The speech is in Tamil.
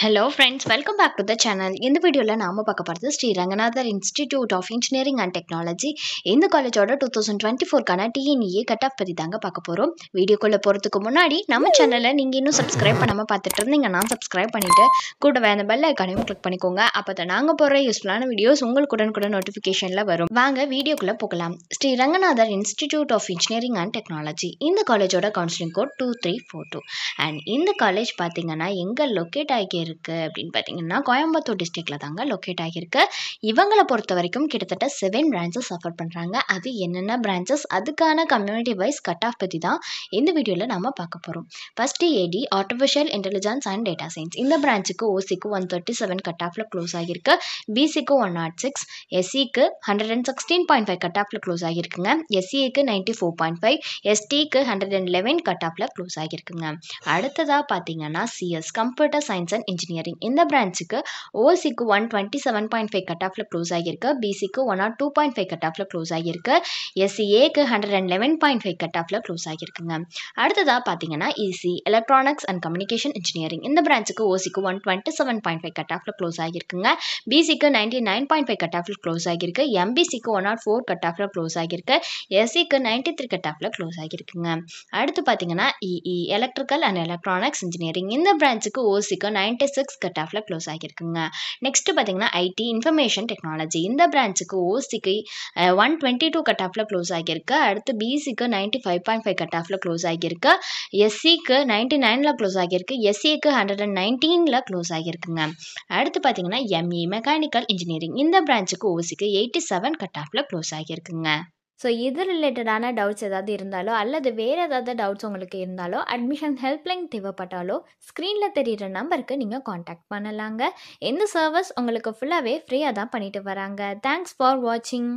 Hello friends, welcome back to the channel. இந்த வீடியோல நாம பார்க்க போறது Sri Ranganathar institute of engineering and technology. இந்த காலேஜோட 2024 கான டிஎன்இஏ கட் ஆஃப் பத்தி தாங்க பார்க்க போறோம். வீடியோக்குள்ள போறதுக்கு முன்னாடி நம்ம சேனலை நீங்க இன்னும் சப்ஸ்கிரைப் பண்ணாம பார்த்துட்டு இருந்தீங்கன்னா சப்ஸ்கிரைப் பண்ணிட்டு கூடவே அந்த பெல் ஐகானையும் கிளிக் பண்ணிக்கோங்க. அப்பதான் நாங்க போற யூஸ்ஃபுல்லான வீடியோஸ் உங்களுக்கு உடனுக்குடன் நோட்டிபிகேஷன்ல வரும். வாங்க வீடியோக்குள்ள போகலாம். Sri Ranganathar institute of engineering and technology. இந்த காலேஜோட கவுன்சிலிங் கோட் 2342 அண்ட் இந்த காலேஜ் பாத்தீங்கன்னா எங்க லொக்கேட் ஆகி இருக்கு அப்படின்னு பார்த்தீங்கன்னா கோயம்புத்தூர் டிஸ்ட்ரிக்ட்ல தாங்க லொக்கேட் ஆகியிருக்கு. இவங்களை பொறுத்த வரைக்கும் கிட்டத்தட்ட 7 பிரான்ச்சஸ் சஃபர் பண்றாங்க. அது என்னென்ன பிரான்ச்சஸ், அதுக்கான கம்யூனிட்டி வைஸ் கட் ஆஃப் பத்தி தான் இந்த வீடியோல நாம பார்க்க போறோம். First AD artificial intelligence and data science. இந்த பிரான்ச்சுக்கு ஓசிக்கு 137 கட் ஆஃப்ல க்ளோஸ் ஆகியிருக்கு. பிசிக்கு 106, எஸ்சிக்கு 116.5 கட் ஆஃப்ல க்ளோஸ் ஆகியிருக்குங்க. எஸ்சிஏக்கு 94.5, எஸ்டிக்கு 111 கட் ஆஃப்ல க்ளோஸ் ஆகியிருக்குங்க. அடுத்ததா பார்த்தீங்கன்னா CS computer science and engineering. இந்த பிரான்ச்சுக்கு ஓசிக்கு 127.5 கட் ஆஃப்ல க்ளோஸ் ஆகியிருக்கு. பிசிக்கு 102.5 கட் ஆஃப்ல க்ளோஸ் ஆகியிருக்கு. எஸ்சிஏக்கு 111.5 கட் ஆஃப்ல க்ளோஸ் ஆகியிருக்குங்க. அடுத்ததா பார்த்தீங்கன்னா EC electronics and communication engineering. இந்த பிரான்ச்சுக்கு ஓசிக்கு 127.5 கட் ஆஃப்ல க்ளோஸ் ஆகியிருக்குங்க. பிசிக்கு 99.5 கட் ஆஃப்ல க்ளோஸ் ஆகியிருக்கு. எம்பிசிக்கு 104 கட் ஆஃப்ல க்ளோஸ் ஆகியிருக்கு. எஸ்சிக்கு 93 கட் ஆஃப்ல க்ளோஸ் ஆகியிருக்குங்க. அடுத்து பார்த்தீங்கன்னா EE electrical and electronics engineering. இந்த பிரான்ச்சுக்கு ஓசிக்கு 96 கட் ஆஃப்ல க்ளோஸ் ஆகியிருக்குங்க. நெக்ஸ்ட் பார்த்தீங்கன்னா ஐடி இன்ஃபர்மேஷன் டெக்னாலஜி. இந்த பிரான்ச்சுக்கு ஓசிக்கு 122 கட் ஆஃப்ல க்ளோஸ் ஆகியிருக்கு. அடுத்து பிசிக்கு 95.5 கட் ஆஃப்ல க்ளோஸ் ஆகியிருக்கு. எஸ்சிக்கு 99ல க்ளோஸ் ஆகியிருக்கு. எஸ்சிக்கு 119ல க்ளோஸ் ஆகியிருக்குங்க. அடுத்து பார்த்தீங்கன்னா எம்இ மெக்கானிக்கல் இன்ஜினியரிங். இந்த பிரான்ச்சுக்கு ஓசிக்கு 87 கட் ஆஃப்ல க்ளோஸ் ஆகியிருக்குங்க. ஸோ இது ரிலேட்டடான டவுட்ஸ் ஏதாவது இருந்தாலோ அல்லது வேறு ஏதாவது டவுட்ஸ் உங்களுக்கு இருந்தாலோ அட்மிஷன் ஹெல்ப்லைன் தேவைப்பட்டாலோ ஸ்க்ரீனில் தெரிகிற நம்பருக்கு நீங்கள் காண்டாக்ட் பண்ணலாங்க. இந்த சர்வீஸ் உங்களுக்கு ஃபுல்லாகவே ஃப்ரீயாக தான் பண்ணிட்டு வராங்க. தேங்க்ஸ் ஃபார் வாட்சிங்.